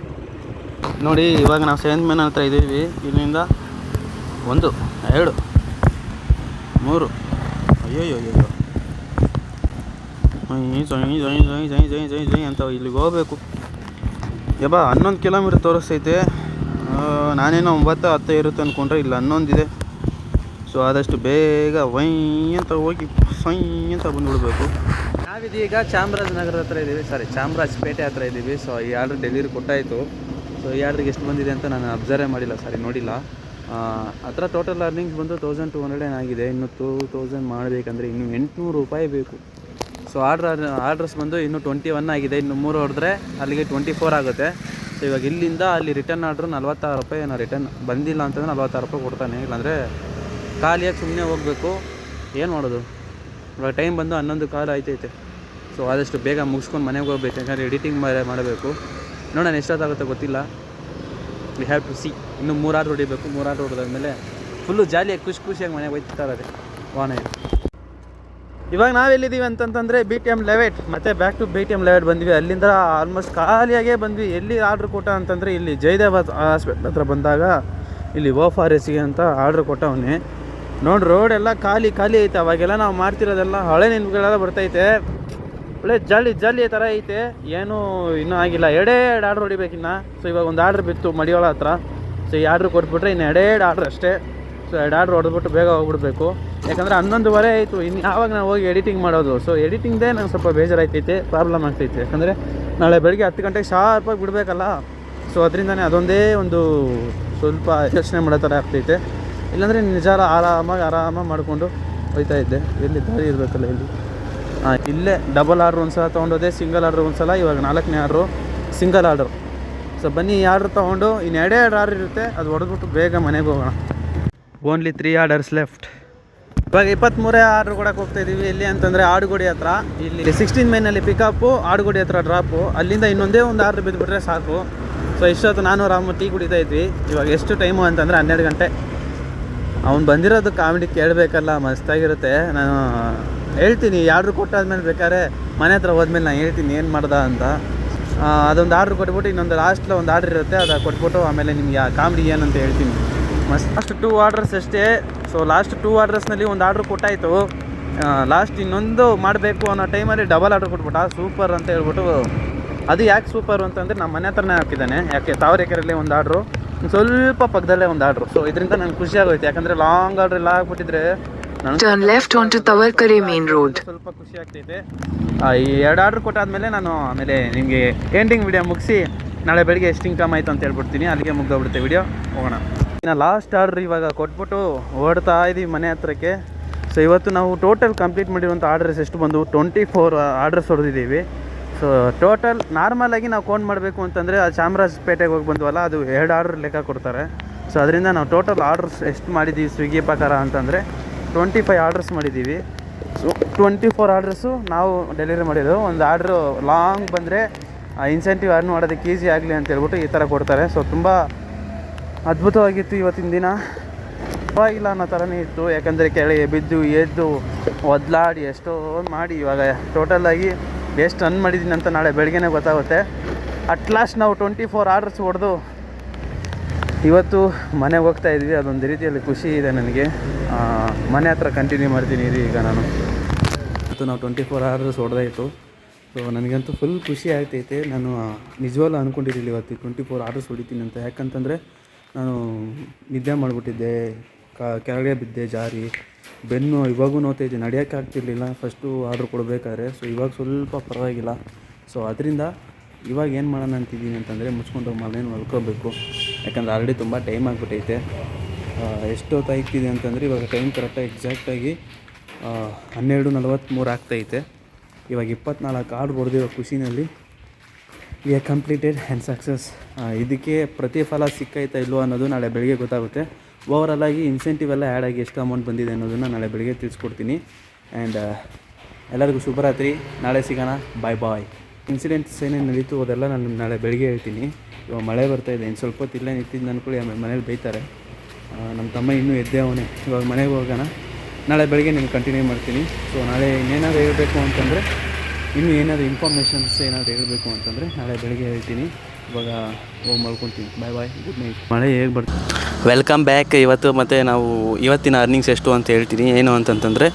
[SPEAKER 1] ನೋಡಿ ಇವಾಗ ನಾವು ಸೇಂಟ್ ಮೇನ್ ಹತ್ರ ಇದ್ದೀವಿ. ಇಲ್ಲಿಂದ 1 2 3 ಅಯ್ಯೋ ಜೈ ಅಂತ ಇಲ್ಲಿಗೆ ಹೋಗ್ಬೇಕು. ಯಬ್ಬಾ 11 ಕಿಲೋಮೀಟ್ರ್ ತೋರಿಸ್ತೈತೆ. ನಾನೇನೋ 9-10 ಇರುತ್ತೆ ಅಂದ್ಕೊಂಡ್ರೆ ಇಲ್ಲ 11 ಇದೆ. ಸೊ ಆದಷ್ಟು ಬೇಗ ವೈ ಅಂತ ಹೋಗಿ ಸೈ ಅಂತ ಬಂದುಬಿಡ್ಬೇಕು. ನಾವಿದೀಗ ಚಾಮರಾಜನಗರ ಹತ್ರ ಇದ್ದೀವಿ, ಚಾಮರಾಜಪೇಟೆ ಹತ್ರ ಇದ್ದೀವಿ. ಸೊ ಈ ಆರ್ಡ್ರ್ ಡೆಲಿವರಿ ಕೊಟ್ಟಾಯಿತು. ಸೊ ಈ ಆರ್ಡ್ರಿಗೆ ಎಷ್ಟು ಬಂದಿದೆ ಅಂತ ನಾನು ಅಬ್ಸರ್ವೇ ಮಾಡಿಲ್ಲ, ನೋಡಿಲ್ಲ. ಹತ್ರ ಟೋಟಲ್ ಅರ್ನಿಂಗ್ಸ್ ಬಂದು 1200 ಆಗಿದೆ. ಇನ್ನು 2000 ಮಾಡಬೇಕಂದ್ರೆ ಇನ್ನು 800 ರೂಪಾಯಿ ಬೇಕು. ಸೊ ಆರ್ಡ್ರಸ್ ಬಂದು ಇನ್ನೂ 21 ಆಗಿದೆ. ಇನ್ನು 3 ಹೊಡೆದ್ರೆ ಅಲ್ಲಿಗೆ 24 ಆಗುತ್ತೆ. ಸೊ ಇವಾಗ ಇಲ್ಲಿಂದ ಅಲ್ಲಿ ರಿಟರ್ನ್ ಆರ್ಡ್ರು 46 ರೂಪಾಯಿ. ನಾನು ರಿಟರ್ನ್ ಬಂದಿಲ್ಲ ಅಂತಂದರೆ 46 ರೂಪಾಯಿ ಕೊಡ್ತಾನೆ, ಇಲ್ಲಾಂದರೆ ಖಾಲಿಯಾಗಿ ಸುಮ್ಮನೆ ಹೋಗಬೇಕು. ಏನು ಮಾಡೋದು, ಇವಾಗ ಟೈಮ್ ಬಂದು 11 ಕಾಲು ಆಯ್ತೈತೆ. ಸೊ ಆದಷ್ಟು ಬೇಗ ಮುಗಿಸ್ಕೊಂಡು ಮನೆಗೆ ಹೋಗ್ಬೇಕು, ಯಾಕಂದರೆ ಎಡಿಟಿಂಗ್ ಮಾಡಬೇಕು. ನೋಡೋಣ ಎಷ್ಟೊತ್ತಾಗುತ್ತೆ ಗೊತ್ತಿಲ್ಲ. We have to see. ಇನ್ನು 3 ಆರ್ಡ್ರ್ ಹೊಡಿಬೇಕು. 3 ಆರ್ಡ್ರ್ ಹೊಡೆದಾದ್ಮೇಲೆ ಫುಲ್ಲು ಜಾಲಿಯಾಗಿ ಖುಷಿಯಾಗಿ ಮನೆಗೆ ಹೋಗ್ತಾರೆ ವಾಹನ. ಇವಾಗ ನಾವೆಲ್ಲಿದ್ದೀವಿ ಅಂತಂತಂದರೆ BTM ಲೆವೆಟ್ ಮತ್ತು ಬ್ಯಾಕ್ ಟು BTM ಲೆವೆಟ್ ಬಂದ್ವಿ. ಅಲ್ಲಿಂದ ಆಲ್ಮೋಸ್ಟ್ ಖಾಲಿಯಾಗೇ ಬಂದ್ವಿ. ಎಲ್ಲಿ ಆರ್ಡ್ರ್ ಕೊಟ್ಟ ಅಂತಂದರೆ ಇಲ್ಲಿ ಜಯದೇವ ಹಾಸ್ಪಿಟ್ಲ್ ಹತ್ರ ಬಂದಾಗ ಇಲ್ಲಿ OFRSಗೆ ಅಂತ ಆರ್ಡ್ರ್ ಕೊಟ್ಟವನೇ. ನೋಡಿ ರೋಡ್ ಎಲ್ಲ ಖಾಲಿ ಐತೆ. ಅವಾಗೆಲ್ಲ ನಾವು ಮಾಡ್ತಿರೋದೆಲ್ಲ ಹಳೆ ನೆನಪುಗಳೆಲ್ಲ ಬರ್ತೈತೆ. ಒಳ್ಳೆ ಜಾಲಿ ಥರ ಐತೆ. ಏನೂ ಇನ್ನೂ ಆಗಿಲ್ಲ. 2 ಆರ್ಡ್ರ್ ಹೊಡಿಬೇಕಿನ್ನ. ಸೊ ಇವಾಗ ಒಂದು ಆರ್ಡ್ರ್ ಬಿತ್ತು ಮಡಿವಾಳ ಹತ್ರ. ಸೊ ಈ ಆರ್ಡ್ರ್ ಕೊಟ್ಬಿಟ್ರೆ ಇನ್ನು 2 ಆರ್ಡ್ರ್ ಅಷ್ಟೇ. ಸೊ 2 ಆರ್ಡ್ರ್ ಹೊಡೆದ್ಬಿಟ್ಟು ಬೇಗ ಹೋಗ್ಬಿಡ್ಬೇಕು, ಯಾಕಂದರೆ 11:15 ಆಯಿತು. ಇನ್ನು ಯಾವಾಗ ನಾವು ಹೋಗಿ ಎಡಿಟಿಂಗ್ ಮಾಡೋದು. ಸೊ ಎಡಿಟಿಂಗ್ದೇ ನಂಗೆ ಸ್ವಲ್ಪ ಬೇಜಾರಾಗ್ತೈತೆ, ಪ್ರಾಬ್ಲಮ್ ಆಗ್ತೈತೆ. ಯಾಕಂದರೆ ನಾಳೆ ಬೆಳಗ್ಗೆ 10 ಗಂಟೆಗೆ ಶಾರ್ಪಾಗಿ ಬಿಡಬೇಕಲ್ಲ. ಸೊ ಅದರಿಂದನೇ ಅದೊಂದೇ ಒಂದು ಸ್ವಲ್ಪ ಯೋಚನೆ ಮಾಡೋ ಥರ ಆಗ್ತೈತೆ. ಇಲ್ಲಾಂದರೆ ನಿಜ ಆರಾಮಾಗಿ ಮಾಡಿಕೊಂಡು ಹೋಗ್ತಾ ಇದ್ದೆ. ಎಲ್ಲಿ ದಾರಿ ಇರಬೇಕಲ್ಲ ಇಲ್ಲಿ. ಇಲ್ಲೇ ಡಬಲ್ ಆರ್ಡ್ರ್ ಒಂದು ಸಲ ತೊಗೊಂಡೋದೆ, ಸಿಂಗಲ್ ಆರ್ಡ್ರ್ ಒಂದು ಸಲ, ಇವಾಗ 4ನೇ ಆರ್ಡ್ರು ಸಿಂಗಲ್ ಆರ್ಡ್ರು. ಸೊ ಬನ್ನಿ ಈ ಆರ್ಡ್ರ್ ತೊಗೊಂಡು ಇನ್ನು 2 ಆರ್ಡ್ರ್ ಇರುತ್ತೆ, ಅದು ಹೊಡೆದ್ಬಿಟ್ಟು ಬೇಗ ಮನೆಗೆ ಹೋಗೋಣ. Only 3 orders left. ಇವಾಗ 23ನೇ ಆರ್ಡ್ರ್ ಕೊಡೋಕೆ ಹೋಗ್ತಾಯಿದ್ದೀವಿ. ಎಲ್ಲಿ ಅಂತಂದರೆ ಆಡುಗೋಡಿ ಹತ್ರ. ಇಲ್ಲಿ 16 ಮೈನಲ್ಲಿ ಪಿಕಪ್ಪು, ಆಡುಗೋಡಿ ಹತ್ರ ಡ್ರಾಪು. ಅಲ್ಲಿಂದ ಇನ್ನೊಂದೇ ಒಂದು ಆರ್ಡ್ರ್ ಬಿದ್ದುಬಿಟ್ರೆ ಸಾಕು. ಸೊ ಇಷ್ಟೊತ್ತು ನಾನು ರಾಮು ಟೀ ಕುಡಿತಾ ಇದ್ವಿ. ಇವಾಗ ಎಷ್ಟು ಟೈಮು ಅಂತಂದರೆ 12 ಗಂಟೆ. ಅವ್ನು ಬಂದಿರೋದು ಕಾಮಿಡಿ ಕೇಳಬೇಕಲ್ಲ, ಮಸ್ತಾಗಿರುತ್ತೆ. ನಾನು ಹೇಳ್ತೀನಿ ಆರ್ಡ್ರ್ ಕೊಟ್ಟಾದ್ಮೇಲೆ ಬೇಕಾದ್ರೆ ಮನೆ ಹತ್ರ ಹೋದ್ಮೇಲೆ ನಾನು ಹೇಳ್ತೀನಿ ಏನು ಮಾಡ್ದೆ ಅಂತ. ಅದೊಂದು ಆರ್ಡ್ರ್ ಕೊಟ್ಬಿಟ್ಟು ಇನ್ನೊಂದು ಲಾಸ್ಟಲ್ಲಿ ಒಂದು ಆರ್ಡ್ರ್ ಇರುತ್ತೆ, ಅದು ಕೊಟ್ಬಿಟ್ಟು ಆಮೇಲೆ ನಿಮಗೆ ಆ ಕಾಮಿಡಿ ಏನಂತ ಹೇಳ್ತೀನಿ. ಲಾಸ್ಟ್ 2 ಆರ್ಡ್ರಸ್ ಅಷ್ಟೇ. ಸೊ ಲಾಸ್ಟ್ 2 ಆರ್ಡ್ರಸ್ನಲ್ಲಿ ಒಂದು ಆರ್ಡ್ರ್ ಕೊಟ್ಟಾಯಿತು. ಲಾಸ್ಟ್ ಇನ್ನೊಂದು ಮಾಡಬೇಕು ಅನ್ನೋ ಟೈಮಲ್ಲಿ ಡಬಲ್ ಆರ್ಡ್ರ್ ಕೊಟ್ಬಿಟ್ಟ. ಸೂಪರ್ ಅಂತ ಹೇಳ್ಬಿಟ್ಟು. ಅದು ಯಾಕೆ ಸೂಪರು ಅಂತಂದರೆ ನಮ್ಮ ಮನೆ ಹತ್ರನೇ ಹಾಕಿದ್ದಾನೆ. ಯಾಕೆ ತಾವರೆಕೆರೆಯಲ್ಲಿ ಒಂದು ಆರ್ಡ್ರು, ಸ್ವಲ್ಪ ಪಕ್ಕದಲ್ಲೇ ಒಂದು ಆರ್ಡ್ರು. ಸೊ ಇದರಿಂದ ನನಗೆ ಖುಷಿ ಆಗೋಯ್ತು, ಯಾಕಂದರೆ ಲಾಂಗ್ ಆರ್ಡ್ರ್ ಎಲ್ಲ ಆಗ್ಬಿಟ್ಟಿದ್ರೆ
[SPEAKER 2] turn left on Thavarekere main road.
[SPEAKER 1] ಸ್ವಲ್ಪ ಖುಷಿ ಆಗ್ತೈತೆ. ಈ 2 ಆರ್ಡ್ರ್ ಕೊಟ್ಟಾದ್ಮೇಲೆ ನಾನು ಆಮೇಲೆ ನಿಮಗೆ ಎಂಡಿಂಗ್ ವಿಡಿಯೋ ಮುಗಿಸಿ ನಾಳೆ ಬೆಳಗ್ಗೆ ಎಷ್ಟು ಇನ್ಕಮ್ ಆಯಿತು ಅಂತ ಹೇಳ್ಬಿಡ್ತೀನಿ. ಅಲ್ಲಿಗೆ ಮುಗ್ದೋಗ್ಬಿಡುತ್ತೆ ವಿಡಿಯೋ. ಹೋಗೋಣ. ಇನ್ನು ಲಾಸ್ಟ್ ಆರ್ಡ್ರ್ ಇವಾಗ ಕೊಟ್ಬಿಟ್ಟು ಓಡ್ತಾ ಇದ್ದೀವಿ ಮನೆ ಹತ್ರಕ್ಕೆ. ಸೊ ಇವತ್ತು ನಾವು ಟೋಟಲ್ ಕಂಪ್ಲೀಟ್ ಮಾಡಿರುವಂಥ ಆರ್ಡರ್ಸ್ ಎಷ್ಟು ಬಂದು 24 ಆರ್ಡರ್ಸ್ ಹೊಡೆದಿದ್ದೀವಿ. ಸೊ ಟೋಟಲ್ ನಾರ್ಮಲಾಗಿ ನಾವು ಕೌಂಟ್ ಮಾಡಬೇಕು ಅಂತಂದರೆ ಆ ಚಾಮರಾಜಪೇಟೆಗೆ ಹೋಗಿ ಬಂದ್ವಲ್ಲ, ಅದು 2 ಆರ್ಡ್ರ್ ಲೆಕ್ಕ ಕೊಡ್ತಾರೆ. ಸೊ ಅದರಿಂದ ನಾವು ಟೋಟಲ್ ಆರ್ಡರ್ಸ್ ಎಷ್ಟು ಮಾಡಿದ್ದೀವಿ ಸ್ವಿಗ್ಗಿ ಪ್ರಕಾರ ಅಂತಂದರೆ 25 ಆರ್ಡರ್ಸ್ ಮಾಡಿದ್ದೀವಿ. ಸೊ 24 ಆರ್ಡರ್ಸು ನಾವು ಡೆಲಿವರಿ ಮಾಡಿದ್ದು. ಒಂದು ಆರ್ಡ್ರು ಲಾಂಗ್ ಬಂದರೆ ಇನ್ಸೆಂಟಿವ್ ಅರ್ನ್ ಮಾಡೋದಕ್ಕೆ ಈಸಿ ಆಗಲಿ ಅಂತ ಹೇಳ್ಬಿಟ್ಟು ಈ ಥರ ಕೊಡ್ತಾರೆ. ಸೊ ತುಂಬ ಅದ್ಭುತವಾಗಿತ್ತು ಇವತ್ತಿನ ದಿನ. ಪರವಾಗಿಲ್ಲ ಅನ್ನೋ ಥರನೇ ಇತ್ತು, ಯಾಕಂದರೆ ಕೆಳಗೆ ಬಿದ್ದು ಎದ್ದು ಒದ್ಲಾಡಿ ಎಷ್ಟೋ ಮಾಡಿ ಇವಾಗ ಟೋಟಲಾಗಿ ಎಷ್ಟು ಅರ್ನ್ ಮಾಡಿದ್ದೀನಿ ಅಂತ ನಾಳೆ ಬೆಳಗ್ಗೆನೇ ಗೊತ್ತಾಗುತ್ತೆ. ಅಟ್ ಲಾಸ್ಟ್ ನಾವು 24 ಆರ್ಡರ್ಸ್ ಹೊಡೆದು ಇವತ್ತು ಮನೆಗೆ ಹೋಗ್ತಾ ಇದ್ವಿ. ಅದೊಂದು ರೀತಿಯಲ್ಲಿ ಖುಷಿ ಇದೆ ನನಗೆ. ಮನೆ ಹತ್ರ ಕಂಟಿನ್ಯೂ ಮಾಡ್ತೀನಿ ಈಗ ನಾನು. ಇವತ್ತು ನಾವು 24 ಆರ್ಡರ್ಸ್ ಹೊಡೆದಾಯಿತು. ಸೊ ನನಗಂತೂ ಫುಲ್ ಖುಷಿ ಆಗ್ತೈತೆ. ನಾನು ನಿಜವಾಗ್ಲೂ ಅಂದ್ಕೊಂಡಿರಲಿಲ್ಲ ಇವತ್ತು 24 ಆರ್ಡರ್ಸ್ ಹೊಡಿತೀನಿ ಅಂತ. ಯಾಕಂತಂದರೆ ನಾನು ನಿದ್ದೆ ಮಾಡಿಬಿಟ್ಟಿದ್ದೆ, ಕೆಳಗೆ ಬಿದ್ದೆ ಜಾರಿ, ಬೆನ್ನು ಇವಾಗೂ ನೋವ್ತೈತೆ, ನಡೆಯೋಕ್ಕೆ ಆಗ್ತಿರ್ಲಿಲ್ಲ ಫಸ್ಟು ಆರ್ಡ್ರ್ ಕೊಡಬೇಕಾದ್ರೆ. ಸೊ ಇವಾಗ ಸ್ವಲ್ಪ ಪರವಾಗಿಲ್ಲ. ಸೊ ಅದರಿಂದ ಇವಾಗ ಏನು ಮಾಡೋಣ ಅಂತಿದ್ದೀನಿ ಅಂತಂದರೆ ಮುಚ್ಕೊಂಡು ಮನೇನು ಮಲ್ಕೋಬೇಕು. ಯಾಕಂದರೆ ಆಲ್ರೆಡಿ ತುಂಬ ಟೈಮ್ ಆಗಿಬಿಟ್ಟೈತೆ. ಎಷ್ಟೊತ್ತು ಆಗ್ತಿದೆ ಅಂತಂದರೆ ಇವಾಗ ಟೈಮ್ ಕರೆಕ್ಟಾಗಿ ಎಕ್ಸಾಕ್ಟಾಗಿ 12:43 ಆಗ್ತೈತೆ. ಇವಾಗ 24 ಆರ್ಡ್ರ್ ಹೊಡೆದಿರೋ ಖುಷಿನಲ್ಲಿ we are completed and success. ಇದಕ್ಕೆ ಪ್ರತಿಫಲ ಸಿಕ್ಕೈತಾ ಇಲ್ವೋ ಅನ್ನೋದು ನಾಳೆ ಬೆಳಗ್ಗೆ ಗೊತ್ತಾಗುತ್ತೆ. ಓವರಾಲಾಗಿ ಇನ್ಸೆಂಟಿವ್ ಎಲ್ಲ ಆ್ಯಡ್ ಆಗಿ ಎಷ್ಟು ಅಮೌಂಟ್ ಬಂದಿದೆ ಅನ್ನೋದನ್ನು ನಾಳೆ ಬೆಳಗ್ಗೆ ತಿಳಿಸ್ಕೊಡ್ತೀನಿ. ಆ್ಯಂಡ್ ಎಲ್ಲರಿಗೂ ಶುಭರಾತ್ರಿ. ನಾಳೆ ಸಿಗೋಣ. ಬಾಯ್. ಇನ್ಸಿಡೆಂಟ್ಸ್ ಏನೇನು ನಡೀತು ಅದೆಲ್ಲ ನಾನು ನಾಳೆ ಬೆಳಗ್ಗೆ ಹೇಳ್ತೀನಿ. ಇವಾಗ ಮಳೆ ಬರ್ತಾಯಿದೆ, ಇನ್ನು ಸ್ವಲ್ಪ ಹೊತ್ತು ಇಲ್ಲೇ ನಿಂತಿದ್ದು ಅಂದ್ಕೊಳ್ಳಿ ಆಮೇಲೆ ಮನೇಲಿ ಬೈತಾರೆ. ನಮ್ಮ ತಮ್ಮ ಇನ್ನೂ ಎದ್ದೆ ಅವನೇ. ಇವಾಗ ಮನೆಗೆ ಹೋಗೋಣ. ನಾಳೆ ಬೆಳಗ್ಗೆ ನಿಮ್ಗೆ ಕಂಟಿನ್ಯೂ ಮಾಡ್ತೀನಿ. ಸೊ ನಾಳೆ ಇನ್ನೇನಾದ್ರು ಹೇಳಬೇಕು ಅಂತಂದರೆ, ಇನ್ನೂ ಏನಾದರೂ ಇನ್ಫಾರ್ಮೇಷನ್ಸ್ ಏನಾದರೂ ಹೇಳಬೇಕು ಅಂತಂದರೆ ನಾಳೆ ಬೆಳಗ್ಗೆ ಹೇಳ್ತೀನಿ. ಇವಾಗ ಹೋಗಿ ಮಲ್ಕೊತೀನಿ. ಬಾಯ್, ಗುಡ್ ನೈಟ್. ಮಳೆ ಹೇಗೆ ಬರ್ತದೆ? Welcome back. ಇವತ್ತು ಮತ್ತು ನಾವು ಇವತ್ತಿನ ಅರ್ನಿಂಗ್ಸ್ ಎಷ್ಟು ಅಂತ ಹೇಳ್ತೀನಿ. ಏನು ಅಂತಂತಂದರೆ,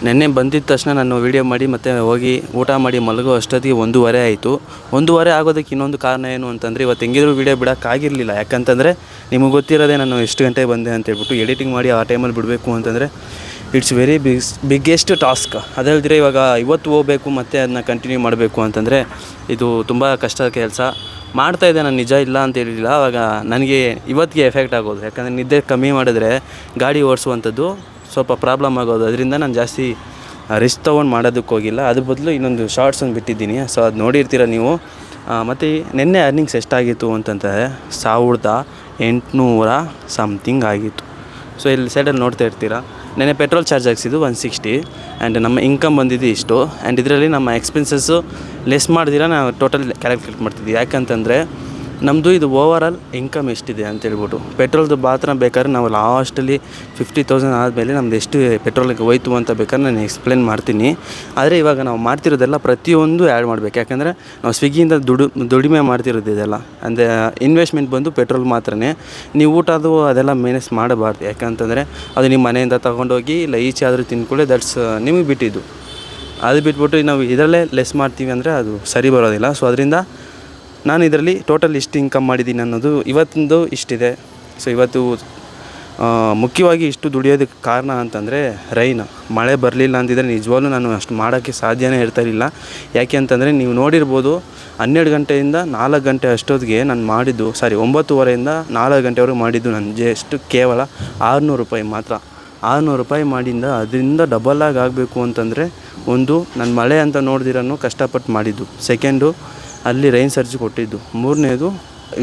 [SPEAKER 1] ನೆನ್ನೆ ಬಂದಿದ್ದ ತಕ್ಷಣ ನಾನು ವೀಡಿಯೋ ಮಾಡಿ ಮತ್ತು ಹೋಗಿ ಊಟ ಮಾಡಿ ಮಲಗೋ ಅಷ್ಟೊತ್ತಿಗೆ 1:30 ಆಯಿತು. 1:30 ಆಗೋದಕ್ಕೆ ಇನ್ನೊಂದು ಕಾರಣ ಏನು ಅಂತಂದರೆ, ಇವತ್ತು ಹೆಂಗಿದ್ರು ವೀಡಿಯೋ ಬಿಡೋಕ್ಕಾಗಿರಲಿಲ್ಲ. ಯಾಕಂತಂದರೆ ನಿಮಗೆ ಗೊತ್ತಿರೋದೇ ನಾನು ಎಷ್ಟು ಗಂಟೆಗೆ ಬಂದೆ ಅಂತೇಳ್ಬಿಟ್ಟು ಎಡಿಟಿಂಗ್ ಮಾಡಿ ಆ ಟೈಮಲ್ಲಿ ಬಿಡಬೇಕು ಅಂತಂದರೆ ಇಟ್ಸ್ ವೆರಿ ಬಿಗ್ಗೆಸ್ಟ್ ಟಾಸ್ಕ್. ಅದಲ್ದಿರೆ ಇವಾಗ ಇವತ್ತು ಹೋಗಬೇಕು ಮತ್ತು ಅದನ್ನ ಕಂಟಿನ್ಯೂ ಮಾಡಬೇಕು ಅಂತಂದರೆ ಇದು ತುಂಬ ಕಷ್ಟದ ಕೆಲಸ. ಮಾಡ್ತಾಯಿದ್ದೆ ನಾನು, ನಿಜ ಇಲ್ಲ ಅಂತ ಹೇಳಿಲ್ಲ. ಆವಾಗ ನನಗೆ ಇವತ್ತಿಗೆ ಎಫೆಕ್ಟ್ ಆಗೋದು. ಯಾಕಂದರೆ ನಿದ್ದೆ ಕಮ್ಮಿ ಮಾಡಿದ್ರೆ ಗಾಡಿ ಓಡಿಸುವಂಥದ್ದು ಸ್ವಲ್ಪ ಪ್ರಾಬ್ಲಮ್ ಆಗೋದು. ಅದರಿಂದ ನಾನು ಜಾಸ್ತಿ ರಿಸ್ಕ್ ತೊಗೊಂಡು ಮಾಡೋದಕ್ಕೆ ಹೋಗಿಲ್ಲ. ಅದ್ರ ಬದಲು ಇನ್ನೊಂದು ಶಾರ್ಟ್ಸ್ ಒಂದು ಬಿಟ್ಟಿದ್ದೀನಿ. ಸೊ ಅದು ನೋಡಿರ್ತೀರ ನೀವು. ಮತ್ತು ನಿನ್ನೆ ಅರ್ನಿಂಗ್ಸ್ ಎಷ್ಟಾಗಿತ್ತು ಅಂತಂದರೆ 1800 ಸಮಥಿಂಗ್ ಆಗಿತ್ತು. ಸೊ ಇಲ್ಲಿ ಸೈಡಲ್ಲಿ ನೋಡ್ತಾ ಇರ್ತೀರ. ನೆನ್ನೆ ಪೆಟ್ರೋಲ್ ಚಾರ್ಜ್ ಹಾಕ್ಸಿದ್ದು 160 ಆ್ಯಂಡ್ ನಮ್ಮ ಇನ್ಕಮ್ ಬಂದಿದ್ದು ಇಷ್ಟು. ಆ್ಯಂಡ್ ಇದರಲ್ಲಿ ನಮ್ಮ ಎಕ್ಸ್ಪೆನ್ಸಸ್ಸು ಲೆಸ್ ಮಾಡಿದಿರ ನಾವು ಟೋಟಲ್ ಕ್ಯಾಲ್ಕುಲೇಟ್ ಮಾಡ್ತಿದ್ವಿ. ಯಾಕಂತಂದರೆ ನಮ್ಮದು ಇದು ಓವರಾಲ್ ಇನ್ಕಮ್ ಎಷ್ಟಿದೆ ಅಂತೇಳ್ಬಿಟ್ಟು ಪೆಟ್ರೋಲ್ದು ಮಾತ್ರ ಬೇಕಾದ್ರೆ ನಾವು ಲಾಸ್ಟಲ್ಲಿ 50,000 ಆದಮೇಲೆ ನಮ್ದು ಎಷ್ಟು ಪೆಟ್ರೋಲಿಗೆ ಹೋಯ್ತು ಅಂತ ಬೇಕಾದ್ರೆ ನಾನು ಎಕ್ಸ್ಪ್ಲೇನ್ ಮಾಡ್ತೀನಿ. ಆದರೆ ಇವಾಗ ನಾವು ಮಾಡ್ತಿರೋದೆಲ್ಲ ಪ್ರತಿಯೊಂದು ಆ್ಯಡ್ ಮಾಡಬೇಕು. ಯಾಕಂದರೆ ನಾವು ಸ್ವಿಗ್ಗಿಯಿಂದ ದುಡಿಮೆ ಮಾಡ್ತಿರೋದು ಇದೆಲ್ಲ. ಅಂದರೆ ಇನ್ವೆಸ್ಟ್ಮೆಂಟ್ ಬಂದು ಪೆಟ್ರೋಲ್ ಮಾತ್ರನೇ. ನೀವು ಊಟದು ಅದೆಲ್ಲ ಮೇನೆಸ್ ಮಾಡಬಾರ್ದು. ಯಾಕಂತಂದರೆ ಅದು ನಿಮ್ಮ ಮನೆಯಿಂದ ತೊಗೊಂಡೋಗಿ ಇಲ್ಲ ಈಚೆ ಆದರೂ ತಿಂದ್ಕೊಳ್ಳಿ, ದಟ್ಸ್ ನಿಮಗೆ ಬಿಟ್ಟಿದ್ದು. ಅದು ಬಿಟ್ಬಿಟ್ಟು ನಾವು ಇದರಲ್ಲೇ ಲೆಸ್ ಮಾಡ್ತೀವಿ ಅಂದರೆ ಅದು ಸರಿ ಬರೋದಿಲ್ಲ. ಸೊ ಅದರಿಂದ ನಾನು ಇದರಲ್ಲಿ ಟೋಟಲ್ ಇಷ್ಟು ಇನ್ಕಮ್ ಮಾಡಿದ್ದೀನಿ ಅನ್ನೋದು ಇವತ್ತಿಂದು ಇಷ್ಟಿದೆ. ಸೊ ಇವತ್ತು ಮುಖ್ಯವಾಗಿ ಇಷ್ಟು ದುಡಿಯೋದಕ್ಕೆ ಕಾರಣ ಅಂತಂದರೆ ರೈನ್. ಮಳೆ ಬರಲಿಲ್ಲ ಅಂತಿದ್ರೆ ನಿಜವಾಗ್ಲೂ ನಾನು ಅಷ್ಟು ಮಾಡೋಕ್ಕೆ ಸಾಧ್ಯನೇ ಇರ್ತಾಯಿರಲಿಲ್ಲ. ಯಾಕೆ ಅಂತಂದರೆ ನೀವು ನೋಡಿರ್ಬೋದು 12 ಗಂಟೆಯಿಂದ 4 ಗಂಟೆ ಅಷ್ಟೊತ್ತಿಗೆ ನಾನು ಮಾಡಿದ್ದು 9:30ಯಿಂದ 4 ಗಂಟೆವರೆಗೆ ಮಾಡಿದ್ದು ನಾನು ಜಸ್ಟ್ ಕೇವಲ 600 ರೂಪಾಯಿ ಮಾತ್ರ. 600 ರೂಪಾಯಿ ಮಾಡಿಂದ ಅದರಿಂದ ಡಬಲಾಗಿ ಆಗಬೇಕು ಅಂತಂದರೆ ಒಂದು ನಾನು ಮಳೆ ಅಂತ ನೋಡ್ದಿರನ್ನು ಕಷ್ಟಪಟ್ಟು ಮಾಡಿದ್ದು. ಸೆಕೆಂಡು ಅಲ್ಲಿ ರೈನ್ ಸರ್ಜ್ ಕೊಟ್ಟಿದ್ದು. ಮೂರನೇದು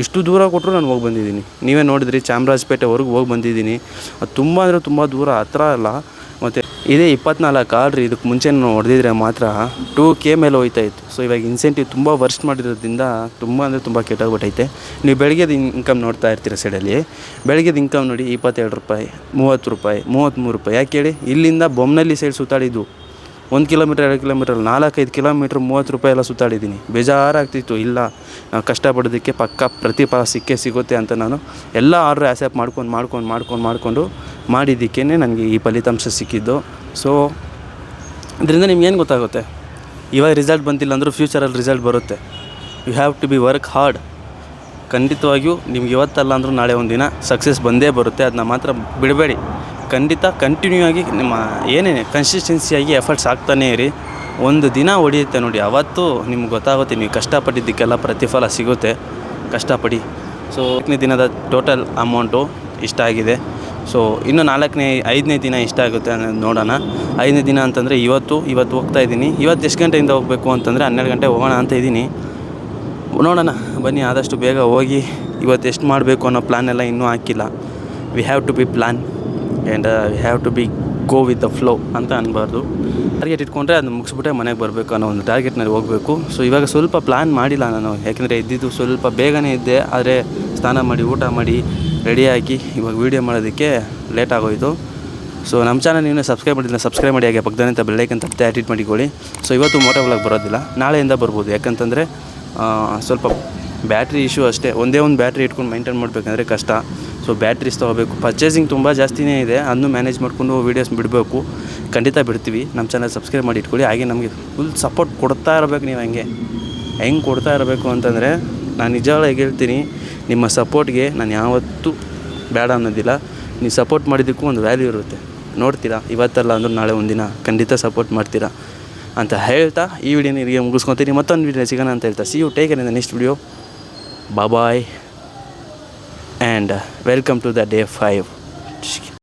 [SPEAKER 1] ಇಷ್ಟು ದೂರ ಕೊಟ್ಟರು ನಾನು ಹೋಗಿ ಬಂದಿದ್ದೀನಿ. ನೀವೇ ನೋಡಿದ್ರಿ, ಚಾಮರಾಜಪೇಟೆವರೆಗೂ ಹೋಗಿ ಬಂದಿದ್ದೀನಿ. ಅದು ತುಂಬ ಅಂದರೆ ತುಂಬ ದೂರ, ಹತ್ರ ಅಲ್ಲ. ಮತ್ತು ಇದೇ 24 ಆರ್ಡ್ರ್ ಇದಕ್ಕೆ ಮುಂಚೆ ನಾನು ಹೊಡೆದಿದ್ರೆ ಮಾತ್ರ 2K ಮೇಲೆ ಹೋಯ್ತಾಯಿತ್ತು. ಸೊ ಇವಾಗ ಇನ್ಸೆಂಟಿವ್ ತುಂಬ ವರ್ಸ್ಟ್ ಮಾಡಿರೋದ್ರಿಂದ ತುಂಬ ಅಂದರೆ ತುಂಬ ಕೆಟ್ಟೋಗ್ಬಿಟ್ಟೈತೆ. ನೀವು ಬೆಳಗ್ಗೆದು ಇನ್ಕಮ್ ನೋಡ್ತಾ ಇರ್ತೀರ ಸೈಡಲ್ಲಿ. ಬೆಳಗ್ಗೆದು ಇನ್ಕಮ್ ನೋಡಿ 27 ರೂಪಾಯಿ, 30 ರೂಪಾಯಿ, 33 ರೂಪಾಯಿ. ಯಾಕೆ ಹೇಳಿ? ಇಲ್ಲಿಂದ ಬೊಮ್ಮನಹಳ್ಳಿ ಸೈಡ್ ಸುತ್ತಾಡಿದ್ದು 1 ಕಿಲೋಮೀಟ್ರ್ 2 ಕಿಲೋಮೀಟ್ರ್ 4-5 ಕಿಲೋಮೀಟ್ರ್ 30 ರೂಪಾಯಿ ಎಲ್ಲ ಸುತ್ತಾಡಿದ್ದೀನಿ. ಬೇಜಾರಾಗ್ತಿತ್ತು. ಇಲ್ಲ ನಾವು ಕಷ್ಟಪಡೋದಕ್ಕೆ ಪಕ್ಕ ಪ್ರತಿಫಲ ಸಿಗುತ್ತೆ ಅಂತ ನಾನು ಎಲ್ಲ ಆರ್ಡ್ರ್ ಆ್ಯಸೆಪ್ಟ್ ಮಾಡ್ಕೊಂಡು ಮಾಡಿದ್ದಕ್ಕೇ ನನಗೆ ಈ ಫಲಿತಾಂಶ ಸಿಕ್ಕಿದ್ದು. ಸೊ ಇದರಿಂದ ನಿಮ್ಗೇನು ಗೊತ್ತಾಗುತ್ತೆ? ಇವಾಗ ರಿಸಲ್ಟ್ ಬಂದಿಲ್ಲ ಅಂದರೂ ಫ್ಯೂಚರಲ್ಲಿ ರಿಸಲ್ಟ್ ಬರುತ್ತೆ. You have to be work hard. ಖಂಡಿತವಾಗಿಯೂ ನಿಮ್ಗೆ ಇವತ್ತಲ್ಲ ಅಂದರೂ ನಾಳೆ ಒಂದು ದಿನ ಸಕ್ಸಸ್ ಬಂದೇ ಬರುತ್ತೆ. ಅದನ್ನ ಮಾತ್ರ ಬಿಡಬೇಡಿ. ಖಂಡಿತ ಕಂಟಿನ್ಯೂ ಆಗಿ ನಿಮ್ಮ ಏನೇನು ಕನ್ಸಿಸ್ಟೆನ್ಸಿಯಾಗಿ ಎಫರ್ಟ್ಸ್ ಆಗ್ತಾನೇ ಇರಿ. ಒಂದು ದಿನ ಹೊಡೆಯುತ್ತೆ ನೋಡಿ, ಅವತ್ತು ನಿಮ್ಗೆ ಗೊತ್ತಾಗುತ್ತೆ ನೀವು ಕಷ್ಟಪಟ್ಟಿದ್ದಕ್ಕೆಲ್ಲ ಪ್ರತಿಫಲ ಸಿಗುತ್ತೆ. ಕಷ್ಟಪಡಿ. ಸೊ 4ನೇ ದಿನದ ಟೋಟಲ್ ಅಮೌಂಟು ಇಷ್ಟ ಆಗಿದೆ. ಸೊ ಇನ್ನು 5ನೇ ದಿನ ಇಷ್ಟ ಆಗುತ್ತೆ ಅನ್ನೋದು ನೋಡೋಣ. 5ನೇ ದಿನ ಅಂತಂದರೆ ಇವತ್ತು ಹೋಗ್ತಾಯಿದ್ದೀನಿ. ಇವತ್ತು ಎಷ್ಟು ಗಂಟೆಯಿಂದ ಹೋಗಬೇಕು ಅಂತಂದರೆ 12 ಗಂಟೆ ಹೋಗೋಣ ಅಂತ ಇದ್ದೀನಿ. ನೋಡೋಣ ಬನ್ನಿ, ಆದಷ್ಟು ಬೇಗ ಹೋಗಿ ಇವತ್ತು ಎಷ್ಟು ಮಾಡಬೇಕು ಅನ್ನೋ ಪ್ಲ್ಯಾನ್ ಎಲ್ಲ ಇನ್ನೂ ಹಾಕಿಲ್ಲ. We have to be plan and we have to be go with the flow ಅಂತ ಅನ್ಬಾರ್ದು. ಟಾರ್ಗೆಟ್ ಇಟ್ಕೊಂಡ್ರೆ ಅದನ್ನ ಮುಗಿಸ್ಬಿಟ್ಟೆ ಮನೆಗೆ ಬರಬೇಕು ಅನ್ನೋ ಒಂದು ಟಾರ್ಗೆಟ್ನಲ್ಲಿ ಹೋಗಬೇಕು. ಸೊ ಇವಾಗ ಸ್ವಲ್ಪ ಪ್ಲ್ಯಾನ್ ಮಾಡಿಲ್ಲ ನಾನು. ಯಾಕೆಂದರೆ ಇದ್ದಿದ್ದು ಸ್ವಲ್ಪ ಬೇಗನೆ ಇದ್ದೆ. ಆದರೆ ಸ್ನಾನ ಮಾಡಿ ಊಟ ಮಾಡಿ ರೆಡಿಯಾಗಿ ಇವಾಗ ವೀಡಿಯೋ ಮಾಡೋದಕ್ಕೆ ಲೇಟ್ ಆಗೋಯಿತು. ಸೊ ನಮ್ಮ ಚಾನಲ್ ನೀವು ಸಬ್ಸ್ಕ್ರೈಬ್ ಮಾಡಿ ಹಾಗೆ ಪಕ್ಕದಂತ ಬೆಲ್ಲೈಕನ್ ತಪ್ಪದೆ ಆ್ಯಕ್ಟಿವೇಟ್ ಮಾಡಿಕೊಳ್ಳಿ. ಸೊ ಇವತ್ತು ಮೋಟೋ ವ್ಲಾಗ್ ಬರೋದಿಲ್ಲ, ನಾಳೆಯಿಂದ ಬರ್ಬೋದು. ಯಾಕಂತಂದರೆ ಸ್ವಲ್ಪ ಬ್ಯಾಟ್ರಿ ಇಶ್ಯೂ ಅಷ್ಟೇ. ಒಂದೇ ಒಂದು ಬ್ಯಾಟ್ರಿ ಇಟ್ಕೊಂಡು ಮೈಂಟೈನ್ ಮಾಡಬೇಕಂದ್ರೆ ಕಷ್ಟ. ಸೊ ಬ್ಯಾಟ್ರೀಸ್ ತೊಗೋಬೇಕು. ಪರ್ಚೇಸಿಂಗ್ ತುಂಬ ಜಾಸ್ತಿನೇ ಇದೆ. ಅದನ್ನು ಮ್ಯಾನೇಜ್ ಮಾಡಿಕೊಂಡು ವೀಡಿಯೋಸ್ ಬಿಡಬೇಕು. ಖಂಡಿತ ಬಿಡ್ತೀವಿ. ನಮ್ಮ ಚಾನಲ್ ಸಬ್ಸ್ಕ್ರೈಬ್ ಮಾಡಿ ಇಟ್ಕೊಳ್ಳಿ. ಹಾಗೆ ನಮಗೆ ಫುಲ್ ಸಪೋರ್ಟ್ ಕೊಡ್ತಾ ಇರಬೇಕು. ನೀವು ಹೆಂಗೆ ಕೊಡ್ತಾ ಇರಬೇಕು ಅಂತಂದರೆ, ನಾನು ನಿಜವಾಗಿ ಹೇಳ್ತೀನಿ, ನಿಮ್ಮ ಸಪೋರ್ಟ್ಗೆ ನಾನು ಯಾವತ್ತೂ ಬೇಡ ಅನ್ನೋದಿಲ್ಲ. ನೀವು ಸಪೋರ್ಟ್ ಮಾಡಿದ್ದಕ್ಕೂ ಒಂದು ವ್ಯಾಲ್ಯೂ ಇರುತ್ತೆ. ನೋಡ್ತೀರಾ, ಇವತ್ತಲ್ಲ ಅಂದರೂ ನಾಳೆ ಒಂದಿನ ಖಂಡಿತ ಸಪೋರ್ಟ್ ಮಾಡ್ತೀರಾ ಅಂತ ಹೇಳ್ತಾ ಈ ವಿಡಿಯೋನ ಇಲ್ಲಿಗೆ ಮುಗಿಸ್ಕೊತೀನಿ. ಮತ್ತೊಂದು ವಿಡಿಯೋ ಸಿಗೋಣ ಅಂತ ಹೇಳ್ತಾ see you take care in the next video. Bye and welcome to the day 5.